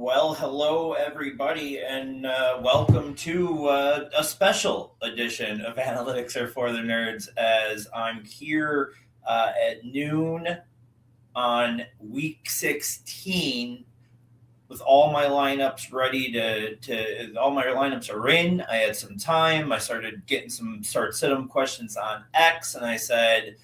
Well, hello, everybody, and welcome to a special edition of Analytics Are for the Nerds, as I'm here at noon on week 16 with all my lineups ready to all my lineups are in. I had some time. I started getting some sit-em questions on X, and I said,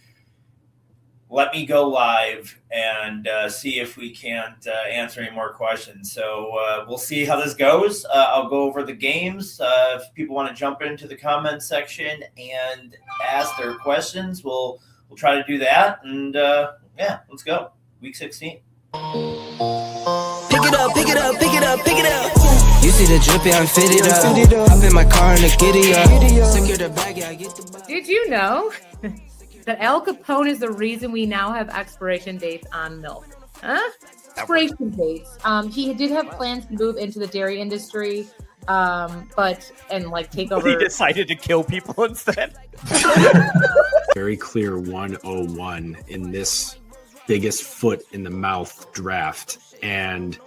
let me go live and see if we can't answer any more questions. So we'll see how this goes. I'll go over the games. If people want to jump into the comments section and ask their questions, we'll try to do that. And let's go. Week 16. Pick it up, pick it up, pick it up, pick it up. You see the drippy, I'm fitted up. Hop in my car and the giddy up. Secure the bag, yeah, I get the bag. Did you know that Al Capone is the reason we now have expiration dates on milk? Expiration dates. He did have plans to move into the dairy industry, but take over. He decided to kill people instead. Very clear 101 in this biggest foot in the mouth draft. And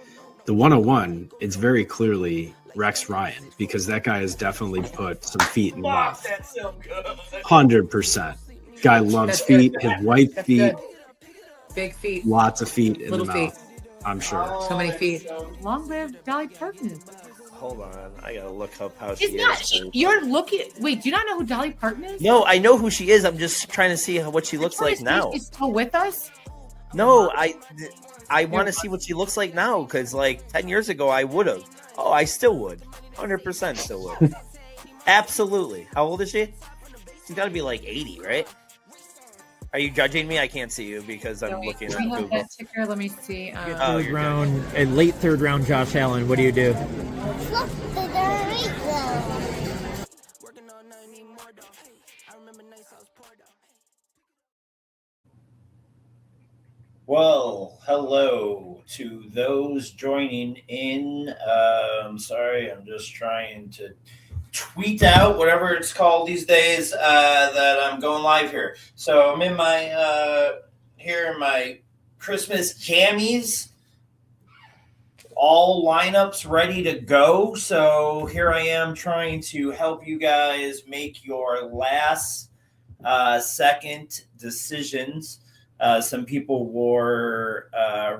the 101, it's very clearly Rex Ryan, because that guy has definitely put some feet in the mouth. That's so good. 100%. Guy loves feet, his white feet. Big feet. Lots of feet in Little the mouth, feet. I'm sure. So many feet. Long live Dolly Parton. Hold on, I gotta look up how It's not. You're looking. Wait, do you not know who Dolly Parton is? No, I know who she is. I'm just trying to see what she looks like now. Is still with us? No, I want to see what she looks like now, because 10 years ago I would have. Oh, I still would. 100% still would. Absolutely. How old is she? She's got to be 80, right? Are you judging me? I can't see you because I'm looking at Google. That ticker. Let me see. You're round, a late third round, Josh Allen. What do you do? Flip the Doritos. Well, hello to those joining in. Sorry, I'm just trying to tweet out whatever it's called these days that I'm going live here. So I'm in my here in my Christmas jammies, all lineups ready to go. So here I am trying to help you guys make your last second decisions. Some people were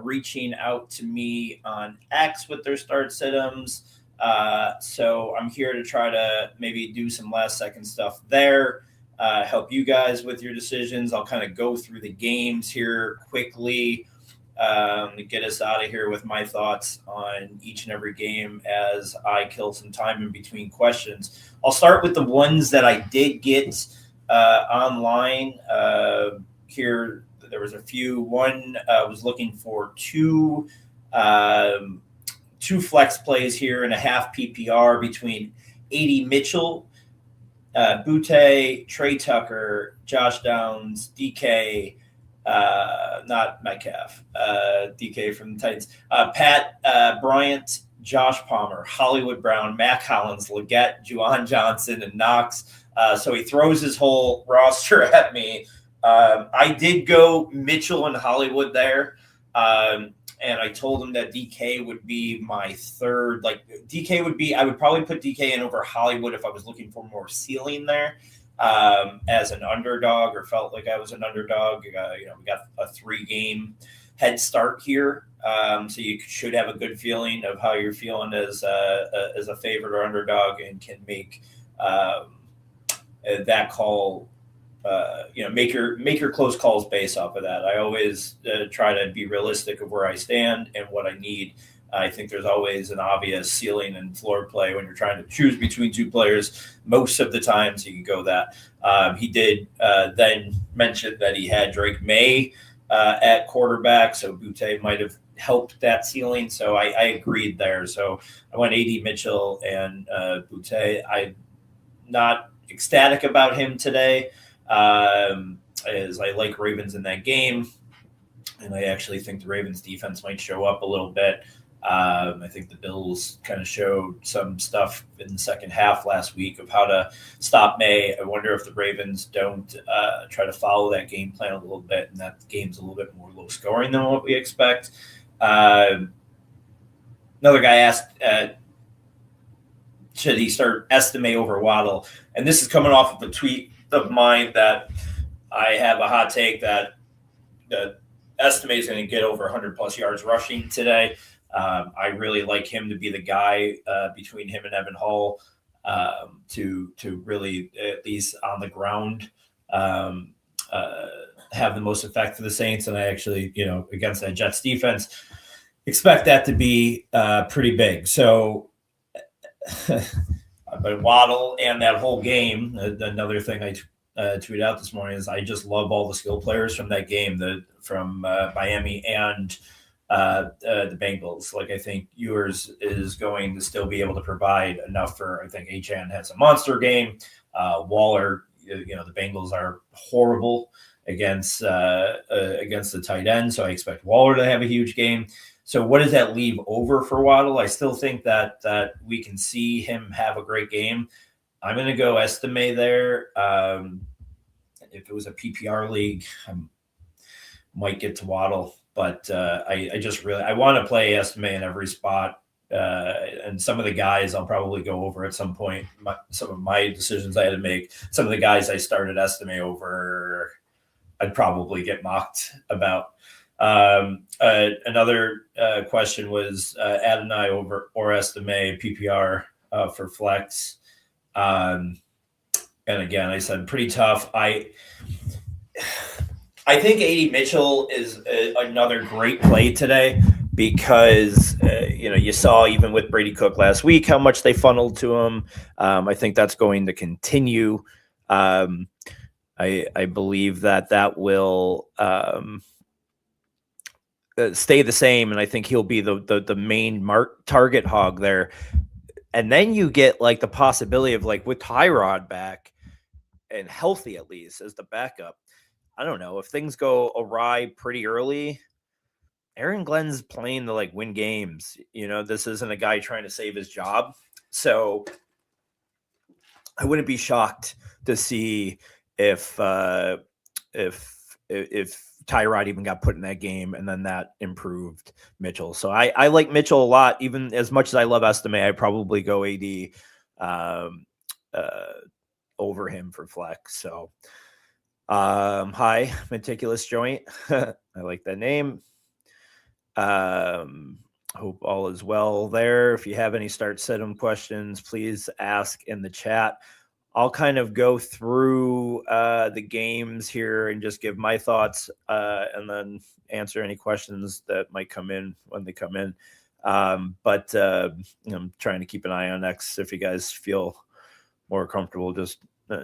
reaching out to me on X with their start sit-ems. So I'm here to try to maybe do some last second stuff there, help you guys with your decisions. I'll kind of go through the games here quickly to get us out of here with my thoughts on each and every game as I kill some time in between questions. I'll start with the ones that I did get online here. There was a few. One was looking for two flex plays here and a half PPR between A.D. Mitchell, Butte, Trey Tucker, Josh Downs, DK, not Metcalf, DK from the Titans, Pat Bryant, Josh Palmer, Hollywood Brown, Mac Hollins, Leggett, Juwan Johnson, and Knox. So he throws his whole roster at me. I did go Mitchell and Hollywood there. And I told him that DK would be my third. DK would be, I would probably put DK in over Hollywood if I was looking for more ceiling there as an underdog, or felt like I was an underdog. We got a 3-game head start here. So you should have a good feeling of how you're feeling as a favorite or underdog, and can make that call. Make your close calls based off of that. I always try to be realistic of where I stand and what I need. I think there's always an obvious ceiling and floor play when you're trying to choose between two players. Most of the times you can go that. He did then mention that he had Drake May at quarterback, so Butte might have helped that ceiling. So I agreed there. So I went A.D. Mitchell and Butte. I'm not ecstatic about him today. As I like Ravens in that game, and I actually think the Ravens defense might show up a little bit. I think the Bills kind of showed some stuff in the second half last week of how to stop May. I wonder if the Ravens don't try to follow that game plan a little bit, and that game's a little bit more low scoring than what we expect. Another guy asked, should he start Estime over Waddle? And this is coming off of a tweet of mine that I have a hot take that Estime is going to get over 100 plus yards rushing today. I really like him to be the guy between him and Evan Hall to really, at least on the ground, have the most effect for the Saints. And I actually, against that Jets defense, expect that to be pretty big. So, but Waddle and that whole game, another thing I tweeted out this morning is I just love all the skill players from that game, from Miami and the Bengals. Like, I think Ewers is going to still be able to provide enough for, I think Achane has a monster game. Waller, the Bengals are horrible against the tight end. So I expect Waller to have a huge game. So what does that leave over for Waddle? I still think that we can see him have a great game. I'm going to go Estime there. If it was a PPR league, I might get to Waddle, but I just really, I want to play Estime in every spot. And some of the guys I'll probably go over at some point. Some of my decisions I had to make, some of the guys I started Estime over, I'd probably get mocked about. Another question was Adonai over or Estime PPR for flex. And again, I said pretty tough. I think AD Mitchell is another great play today because you saw even with Brady Cook last week how much they funneled to him. I think that's going to continue. I believe that will stay the same, and I think he'll be the main target hog there. And then you get like the possibility of like with Tyrod back and healthy at least as the backup. I don't know if things go awry pretty early. Aaron Glenn's playing to like win games. This isn't a guy trying to save his job. So I wouldn't be shocked to see if Tyrod even got put in that game and then that improved Mitchell. So I like Mitchell a lot, even as much as I love Estime. I probably go AD over him for flex. So hi, Meticulous Joint. I like that name. Hope all is well there. If you have any start sit-em questions, please ask in the chat. I'll kind of go through the games here and just give my thoughts and then answer any questions that might come in when they come in. But I'm trying to keep an eye on X. If you guys feel more comfortable, just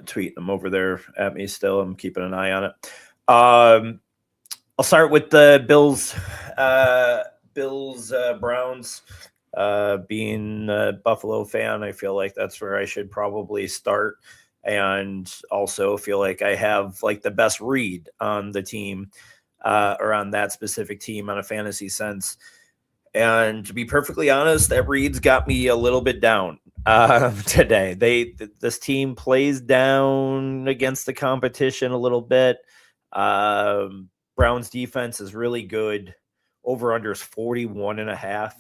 tweet them over there at me still. I'm keeping an eye on it. I'll start with the Bills Browns. Being a Buffalo fan, I feel like that's where I should probably start, and also feel like I have like the best read on the team or on that specific team on a fantasy sense. And to be perfectly honest, that read's got me a little bit down today. This team plays down against the competition a little bit. Browns defense is really good. Over under is 41.5.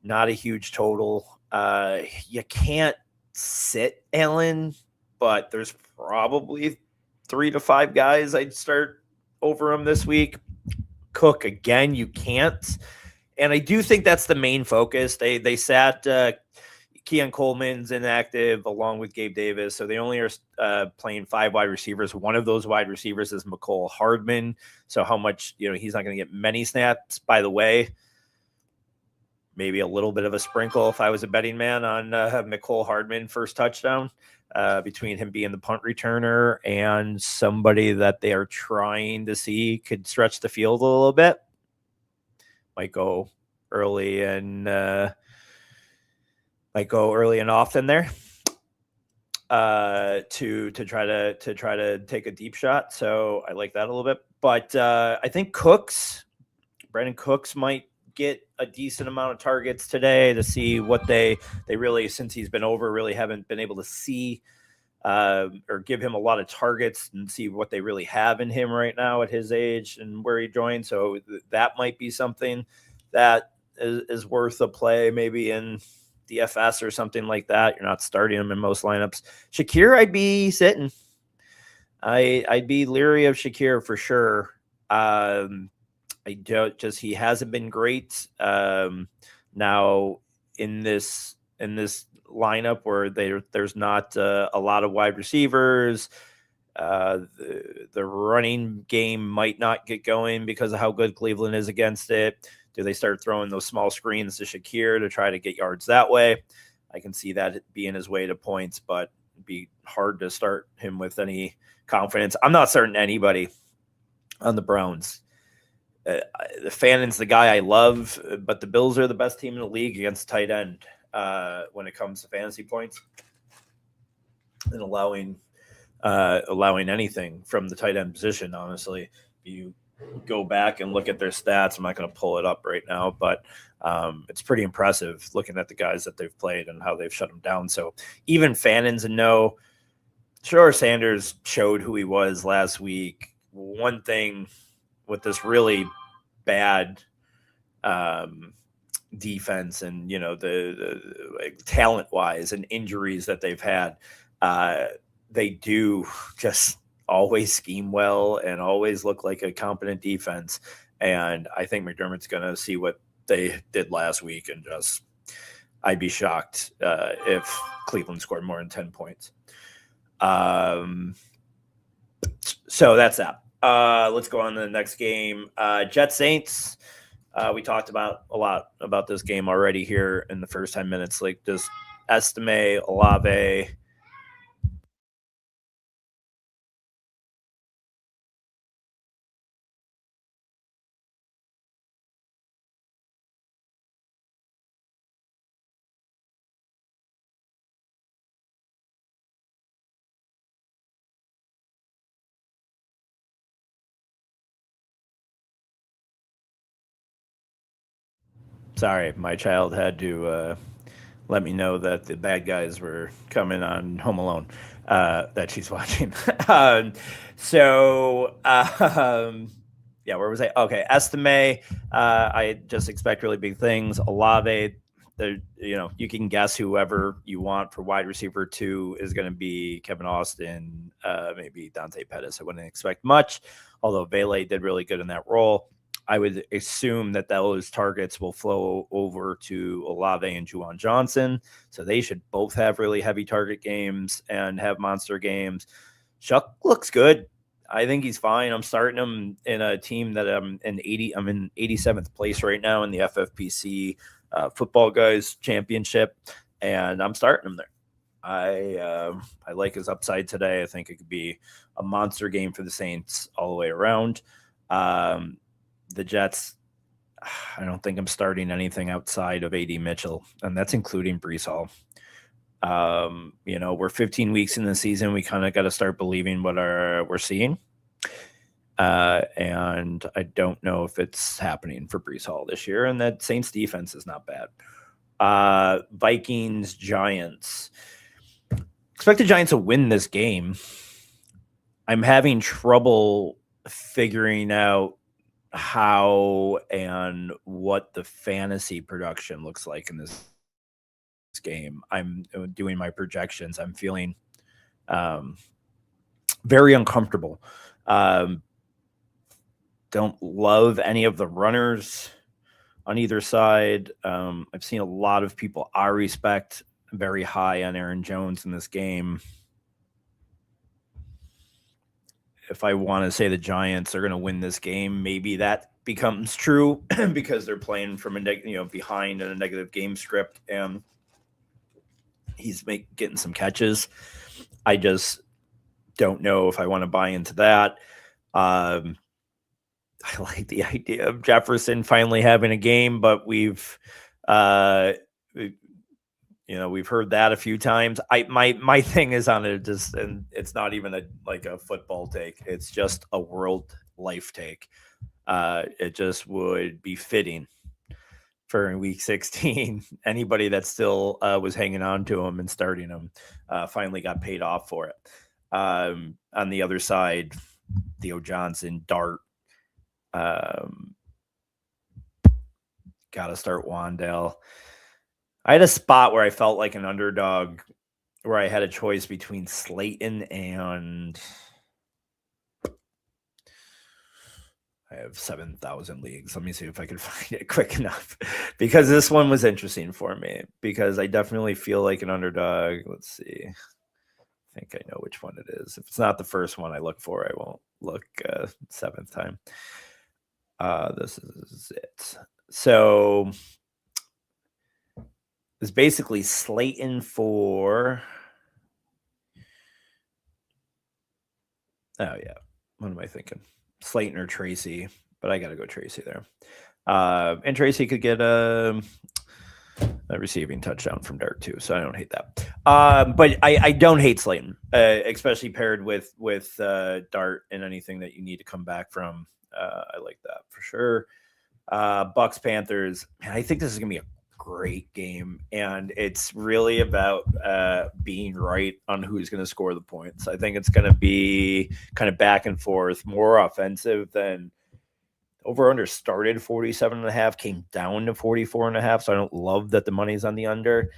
Not a huge total. You can't sit Allen, but there's probably 3 to 5 guys I'd start over him this week. Cook, again, you can't. And I do think that's the main focus. They sat Keon Coleman's inactive along with Gabe Davis, so they only are playing 5 wide receivers. One of those wide receivers is Mecole Hardman. So how much, he's not going to get many snaps. By the way, maybe a little bit of a sprinkle if I was a betting man on Mecole Hardman first touchdown between him being the punt returner and somebody that they are trying to see could stretch the field a little bit. Might go early and often there to try to take a deep shot. So I like that a little bit. But I think Brandon Cooks might get a decent amount of targets today to see what they really, since he's been over, really haven't been able to see or give him a lot of targets and see what they really have in him right now at his age and where he joined. So that might be something that is worth a play, maybe in DFS or something like that. You're not starting him in most lineups. Shakir, I'd be sitting. I'd be leery of Shakir for sure. I don't just he hasn't been great. Now in this lineup where there's not a lot of wide receivers. The running game might not get going because of how good Cleveland is against it. Do they start throwing those small screens to Shakir to try to get yards that way? I can see that being his way to points, but it'd be hard to start him with any confidence. I'm not starting anybody on the Browns. The Fannon's the guy I love, but the Bills are the best team in the league against tight end when it comes to fantasy points and allowing anything from the tight end position. Honestly, if you go back and look at their stats, I'm not going to pull it up right now, but it's pretty impressive looking at the guys that they've played and how they've shut them down. So even Fannon's a no. Sure, Sanders showed who he was last week. One thing with this really bad defense and, the like, talent-wise and injuries that they've had, they do just always scheme well and always look like a competent defense. And I think McDermott's going to see what they did last week and I'd be shocked if Cleveland scored more than 10 points. So that's that. Let's go on to the next game. Jets Saints. We talked about a lot about this game already here in the first 10 minutes. Like just Estime, Olave. Sorry, my child had to let me know that the bad guys were coming on Home Alone that she's watching. Yeah, where was I? Okay, Estime. I just expect really big things. Olave, you can guess whoever you want for wide receiver 2 is going to be Kevin Austin, maybe Dante Pettis. I wouldn't expect much, although Vele did really good in that role. I would assume that those targets will flow over to Olave and Juwan Johnson. So they should both have really heavy target games and have monster games. Shuck looks good. I think he's fine. I'm starting him in a team that I'm in 87th place right now in the FFPC Football Guys Championship, and I'm starting him there. I like his upside today. I think it could be a monster game for the Saints all the way around. The Jets, I don't think I'm starting anything outside of AD Mitchell, and that's including Breece Hall. We're 15 weeks in the season. We kind of got to start believing what we're seeing. And I don't know if it's happening for Breece Hall this year, and that Saints defense is not bad. Vikings, Giants. Expect the Giants to win this game. I'm having trouble figuring out how and what the fantasy production looks like in this game. I'm doing my projections. I'm feeling very uncomfortable. Don't love any of the runners on either side. I've seen a lot of people I respect very high on Aaron Jones in this game. If I want to say the Giants are going to win this game, maybe that becomes true because they're playing from behind in a negative game script, and he's getting some catches. I just don't know if I want to buy into that. I like the idea of Jefferson finally having a game, but we've heard that a few times. My thing is on it and it's not even a football take. It's just a world life take. It just would be fitting for week 16. Anybody that still was hanging on to him and starting him finally got paid off for it. On the other side, Theo Johnson, Dart, got to start Wandale. I had a spot where I felt like an underdog, where I had a choice between Slayton and I have 7,000 leagues. Let me see if I can find it quick enough, because this one was interesting for me, because I definitely feel like an underdog. Let's see. I think I know which one it is. If it's not the first one I look for, I won't look seventh time. This is it. So it's basically Slayton for. Oh yeah, what am I thinking? Slayton or Tracy, but I got to go Tracy there. And Tracy could get a receiving touchdown from Dart too, so I don't hate that. But I don't hate Slayton, especially paired with Dart and anything that you need to come back from. I like that for sure. Bucks Panthers, man, I think this is gonna be a great game, and it's really about being right on who's going to score the points. I think it's going to be kind of back and forth, more offensive than over. Under started 47.5, came down to 44.5, so I don't love that the money's on the under.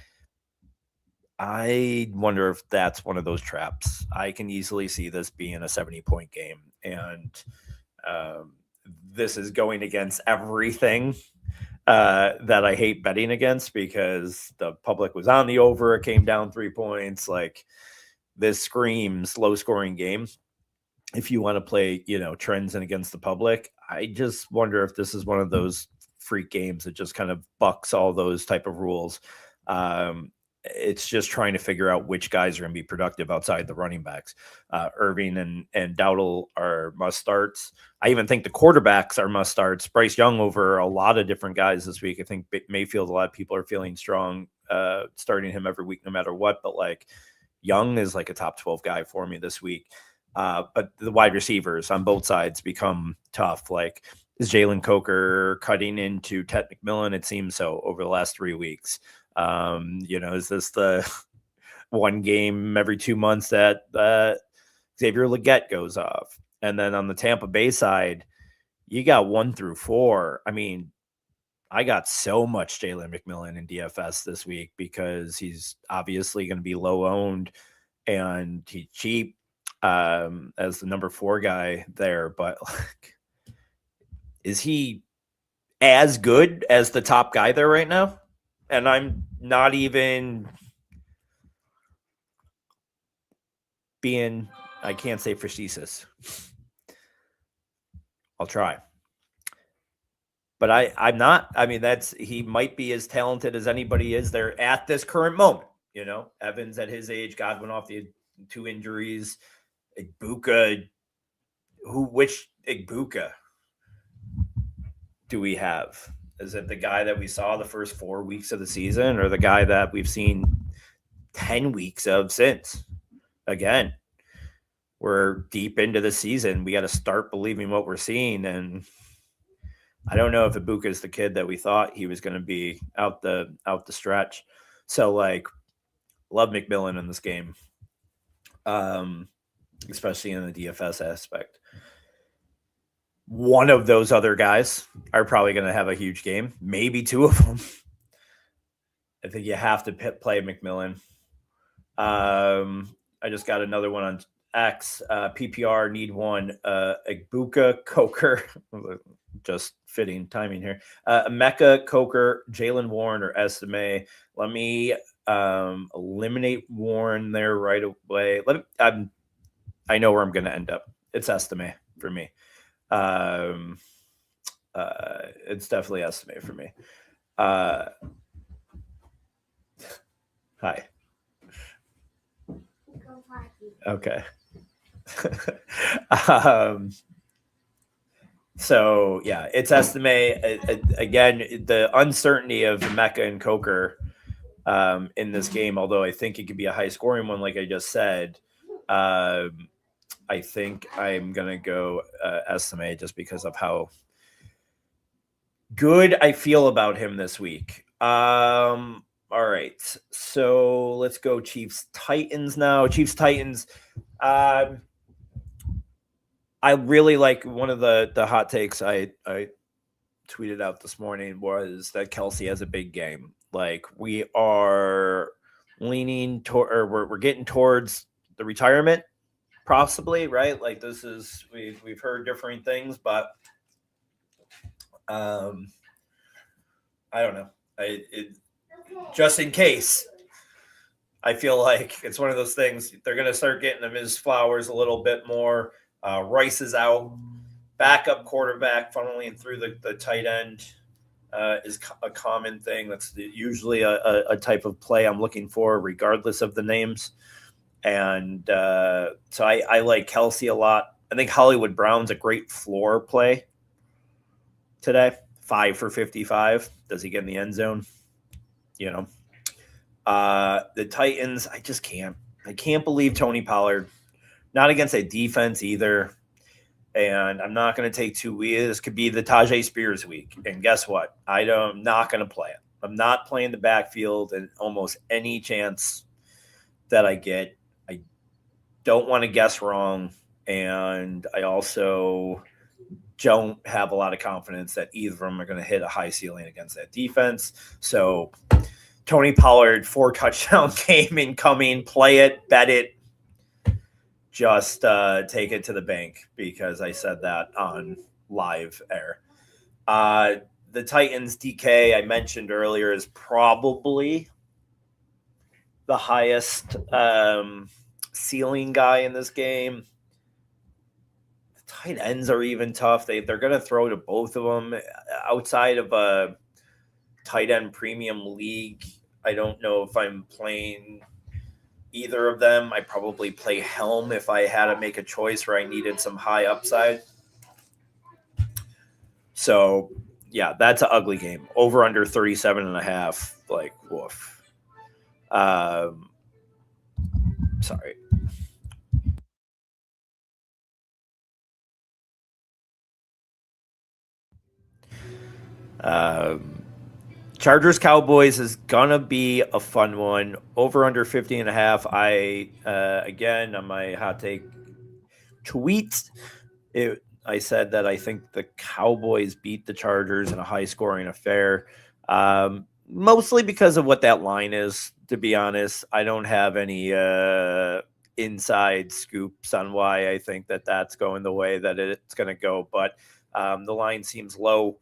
I wonder if that's one of those traps. I can easily see this being a 70-point game, and this is going against everything that I hate betting against, because the public was on the over. It came down 3 points. Like, this screams low scoring game. If you want to play, trends and against the public, I just wonder if this is one of those freak games that just kind of bucks all those type of rules. It's just trying to figure out which guys are going to be productive outside the running backs. Irving and Dowdle are must starts. I even think the quarterbacks are must starts. Bryce Young over a lot of different guys this week. I think Mayfield, a lot of people are feeling strong starting him every week no matter what. But like, Young is like a top 12 guy for me this week. But the wide receivers on both sides become tough. Like, is Jalen Coker cutting into Ted McMillan? It seems so over the last 3 weeks. Is this the one game every 2 months that Xavier Legette goes off? And then on the Tampa Bay side, you got 1 through 4. I mean, I got so much Jalen McMillan in DFS this week because he's obviously going to be low owned and he's cheap as the number 4 guy there. But like, is he as good as the top guy there right now? And I'm not even being, I can't say facetious. I'll try. But I'm not. I mean, he might be as talented as anybody is there at this current moment. Evans at his age, Godwin off the 2 injuries. Igbuka, which Igbuka do we have? Is it the guy that we saw the first 4 weeks of the season, or the guy that we've seen 10 weeks of since? Again, we're deep into the season. We got to start believing what we're seeing. And I don't know if Igbuka is the kid that we thought he was going to be out the stretch. So, like, love McMillan in this game, especially in the DFS aspect. One of those other guys are probably going to have a huge game, maybe 2 of them. I think you have to play McMillan. I just got another one on X. PPR need 1. Igbuka, Coker, just fitting timing here. Mecca, Coker, Jalen Warren, or Estime. Let me eliminate Warren there right away. I know where I'm going to end up. It's Estime for me. It's definitely Estime for me. Hi. Okay. So yeah, it's Estime. Again, the uncertainty of Mecca and Coker in this game, although I think it could be a high scoring one, like I just said. I think I'm going to go Estime just because of how good I feel about him this week. All right. So let's go Chiefs Titans now. Chiefs Titans. I really like one of the hot takes I tweeted out this morning was that Kelsey has a big game. Like, we are leaning toward, or we're getting towards the retirement, possibly, right? Like, this is, we've heard different things, but I don't know. Just in case, I feel like it's one of those things. They're going to start getting him his flowers a little bit more. Rice is out. Backup quarterback funneling through the tight end is a common thing. That's usually a type of play I'm looking for, regardless of the names. And so I like Kelsey a lot. I think Hollywood Brown's a great floor play today. 5 for 55. Does he get in the end zone? You know, the Titans, I just can't. I can't believe Tony Pollard. Not against a defense either. And I'm not going to take 2 weeks. This could be the Tajay Spears week. And guess what? I'm not going to play it. I'm not playing the backfield in almost any chance that I get. I don't want to guess wrong. And I also don't have a lot of confidence that either of them are going to hit a high ceiling against that defense. So Tony Pollard, 4 touchdown game incoming. Play it, bet it. Just take it to the bank because I said that on live air. The Titans DK I mentioned earlier is probably the highest ceiling guy in this game. The tight ends are even tough. They're going to throw to both of them. Outside of a tight end premium league, I don't know if I'm playing either of them. I probably play Helm if I had to make a choice where I needed some high upside. So, yeah, that's an ugly game. Over under 37.5. Like, woof. Sorry. Chargers Cowboys is gonna be a fun one. Over under 50.5. I again on my hot take tweet, I said that I think the Cowboys beat the Chargers in a high scoring affair. Mostly because of what that line is, to be honest. I don't have any inside scoops on why I think that that's going the way that it's going to go, but the line seems low.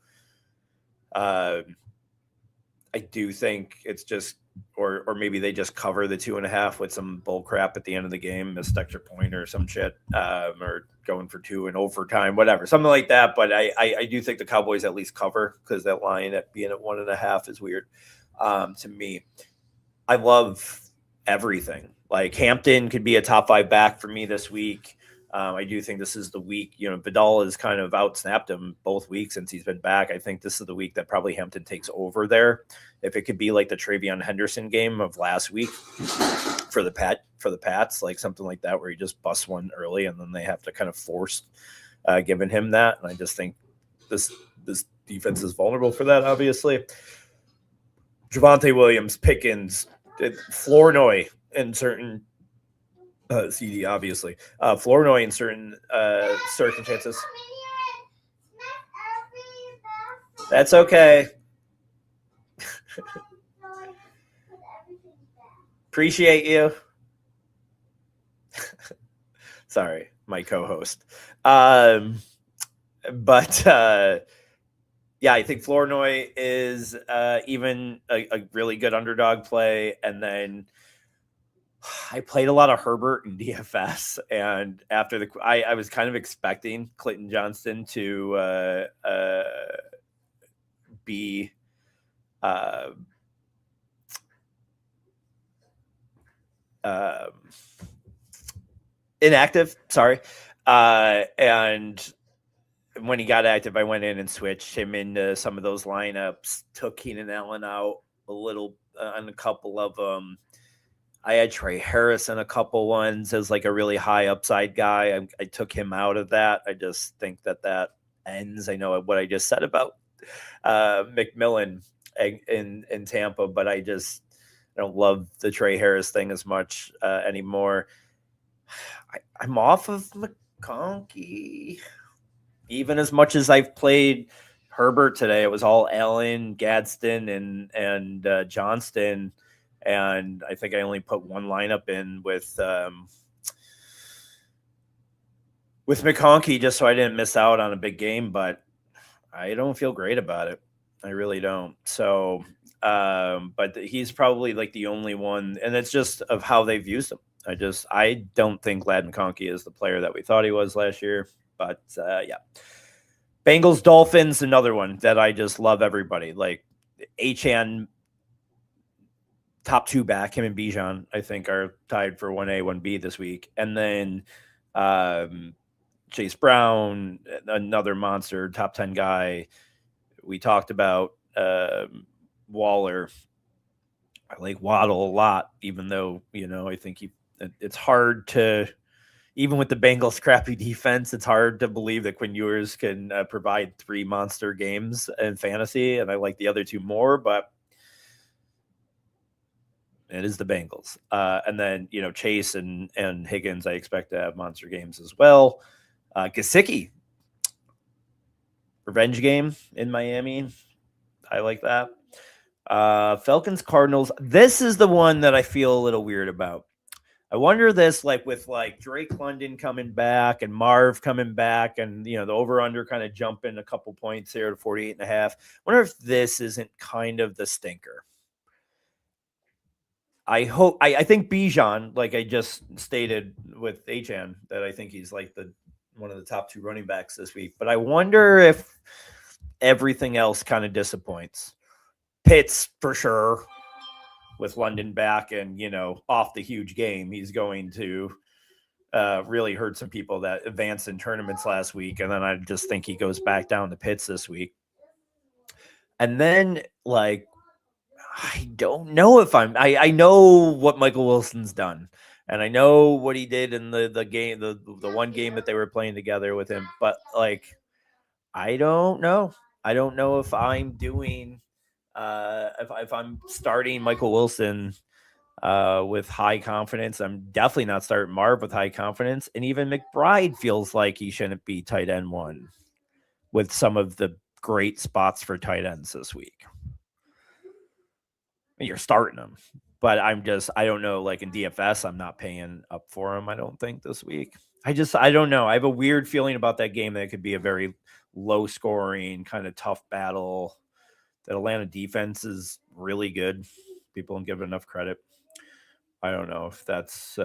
I do think it's just, or maybe they just cover the 2.5 with some bull crap at the end of the game, missed extra point or some shit, or going for 2 in overtime, whatever, something like that. But I do think the Cowboys at least cover because that line at being at 1.5 is weird to me. I love everything. Like Hampton could be a top 5 back for me this week. I do think this is the week, Vidal has kind of outsnapped him both weeks since he's been back. I think this is the week that probably Hampton takes over there. If it could be like the Travion Henderson game of last week for the Pats, like something like that, where he just busts one early and then they have to kind of force giving him that. And I just think this defense is vulnerable for that, obviously. Javonte Williams, Pickens, Flournoy in certain CD, obviously. Flournoy in certain circumstances. That's okay. Appreciate you. Sorry, my co-host. Yeah, I think Flournoy is even a really good underdog play. And then I played a lot of Herbert in DFS, and after I was kind of expecting Clinton Johnston to be inactive. Sorry, and when he got active, I went in and switched him into some of those lineups. Took Keenan Allen out a little on a couple of them. I had Trey Harris in a couple ones as like a really high upside guy. I took him out of that. I just think that ends. I know what I just said about McMillan in Tampa, but I don't love the Trey Harris thing as much anymore. I'm off of McConkey. Even as much as I've played Herbert today, it was all Allen, Gadsden, and Johnston, and I think I only put one lineup in with McConkey just so I didn't miss out on a big game, but I don't feel great about it. I really don't. So, but he's probably like the only one, and it's just of how they've used him. I don't think Ladd McConkey is the player that we thought he was last year, but yeah. Bengals, Dolphins, another one that I just love everybody. Like Achane, top two back, him and Bijan, I think are tied for 1A, 1B this week. And then Chase Brown, another monster, top 10 guy. We talked about Waller. I like Waddle a lot, even though, I think it's hard to, even with the Bengals' crappy defense, it's hard to believe that Quinn Ewers can provide 3 monster games in fantasy, and I like the other 2 more, but it is the Bengals. And then, Chase and Higgins, I expect to have monster games as well. Gesicki, revenge game in Miami. I like that. Falcons, Cardinals. This is the one that I feel a little weird about. I wonder this, with Drake London coming back and Marv coming back and, the over-under kind of jumping a couple points here to 48.5. I wonder if this isn't kind of the stinker. I think Bijan, like I just stated with Achane, that I think he's one of the top 2 running backs this week. But I wonder if everything else kind of disappoints. Pitts, for sure. With London back and, off the huge game, he's going to really hurt some people that advanced in tournaments last week. And then I just think he goes back down to Pitts this week. And then, I don't know if I know what Michael Wilson's done. And I know what he did in the game, the one game that they were playing together with him. But, I don't know. I don't know if I'm doing if I'm starting Michael Wilson with high confidence. I'm definitely not starting Marv with high confidence. And even McBride feels like he shouldn't be tight end 1 with some of the great spots for tight ends this week. You're starting him, but I don't know, in DFS, I'm not paying up for him, I don't think, this week. I don't know. I have a weird feeling about that game that it could be a very low scoring, kind of tough battle. That Atlanta defense is really good. People don't give it enough credit. I don't know if that's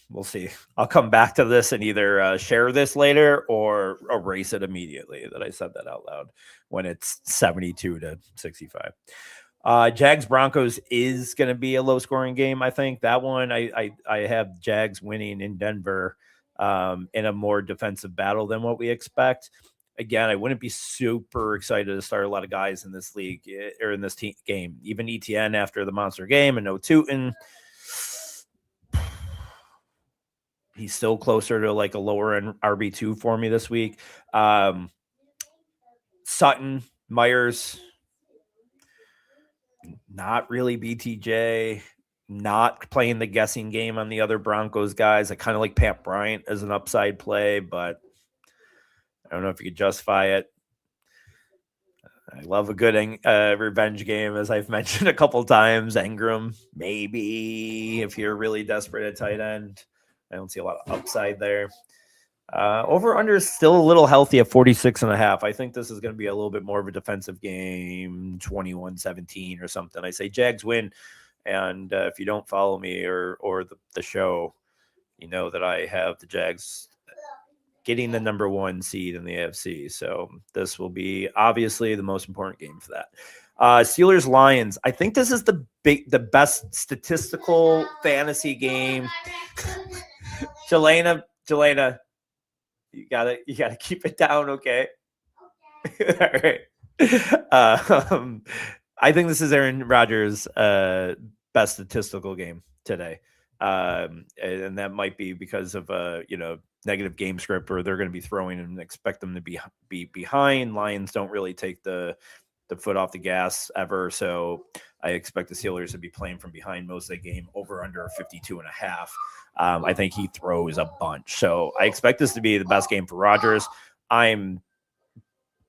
we'll see. I'll come back to this and either share this later or erase it immediately that I said that out loud when it's 72-65. Jags Broncos is going to be a low scoring game. I think that one I have Jags winning in Denver in a more defensive battle than what we expect. Again, I wouldn't be super excited to start a lot of guys in this league or in this game. Even ETN after the monster game and no Tootin. He's still closer to a lower end RB2 for me this week. Sutton, Myers, not really BTJ, not playing the guessing game on the other Broncos guys. I kind of like Pat Bryant as an upside play, but I don't know if you could justify it. I love a good revenge game, as I've mentioned a couple times. Engram, maybe, if you're really desperate at tight end. I don't see a lot of upside there. Over-under is still a little healthy at 46.5. I think this is going to be a little bit more of a defensive game, 21-17 or something. I say Jags win, and if you don't follow me or the show, you know that I have the Jags getting the number 1 seed in the AFC. So this will be obviously the most important game for that. Steelers Lions. I think this is the best statistical fantasy game. Jelena, you gotta keep it down, okay? All right. I think this is Aaron Rodgers' best statistical game today. And that might be because of negative game script, or they're going to be throwing and expect them to be behind. Lions don't really take the foot off the gas ever, so I expect the Steelers to be playing from behind most of the game. Over under 52.5. I think he throws a bunch, so I expect this to be the best game for Rodgers. I'm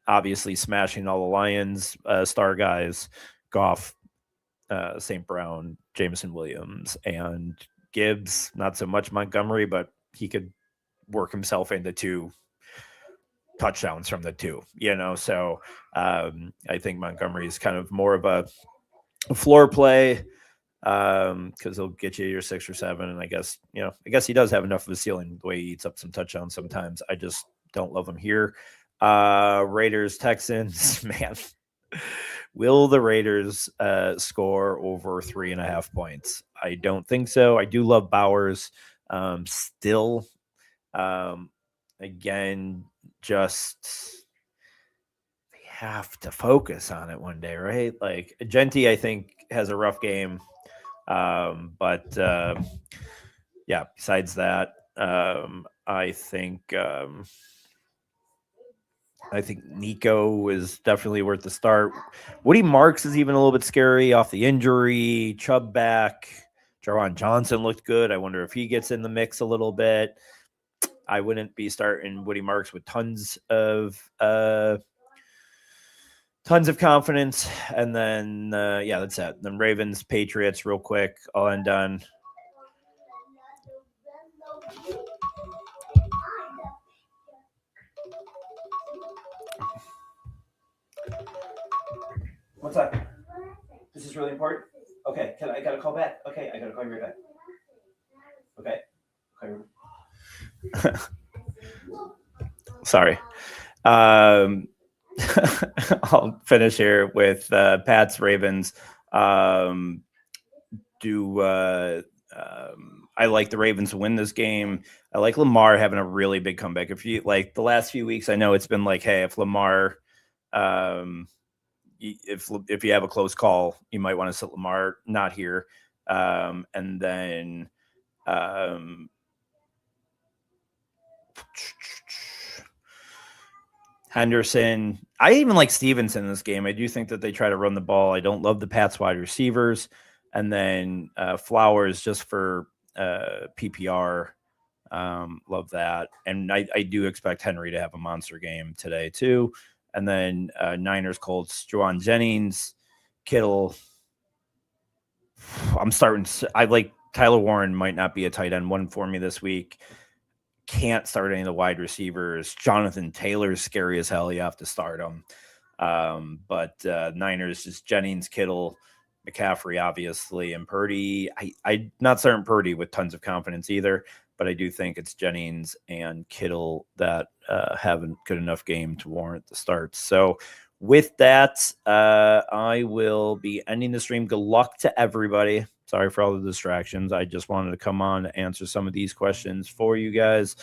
obviously smashing all the Lions star guys, Goff, St. Brown, Jameson Williams, and Gibbs. Not so much Montgomery, but he could work himself into 2 touchdowns from the 2, so I think Montgomery is kind of more of a floor play because he'll get you your 6 or 7, and I guess he does have enough of a ceiling the way he eats up some touchdowns sometimes. I just don't love him here. Raiders, Texans, man. Will the Raiders score over 3.5 points? I don't think so. I do love Bowers still. Again, just they have to focus on it one day, right? Like Genti, I think, has a rough game. But besides that, I think Nico is definitely worth the start. Woody Marks is even a little bit scary off the injury. Chubb back. Jaron Johnson looked good. I wonder if he gets in the mix a little bit. I wouldn't be starting Woody Marks with tons of confidence. And then, that's it. Then Ravens, Patriots, real quick. I'll end on. What's up? This is really important. Okay, I gotta call back. Okay, I gotta call you right back. Okay. Sorry. I'll finish here with Pats Ravens. I like the Ravens to win this game. I like Lamar having a really big comeback. If you like the last few weeks, I know it's been like, hey, if Lamar, if you have a close call, you might want to sit Lamar, not here. And then Henderson. I even like Stevenson in this game. I do think that they try to run the ball. I don't love the Pats wide receivers. And then Flowers just for PPR. Love that. And I do expect Henry to have a monster game today too. And then Niners, Colts, Juwan Jennings, Kittle. I like Tyler Warren might not be a tight end one for me this week. Can't start any of the wide receivers. Jonathan Taylor's scary as hell. You have to start him. But Niners, just Jennings, Kittle, McCaffrey, obviously, and Purdy. I'm not starting Purdy with tons of confidence either, but I do think it's Jennings and Kittle that have a good enough game to warrant the starts. So with that, I will be ending the stream. Good luck to everybody. Sorry for all the distractions. I just wanted to come on to answer some of these questions for you guys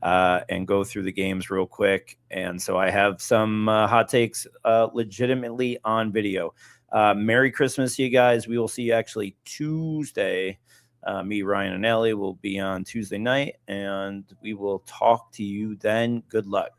and go through the games real quick. And so I have some hot takes legitimately on video. Merry Christmas, you guys. We will see you actually Tuesday. Me, Ryan, and Ellie will be on Tuesday night, and we will talk to you then. Good luck.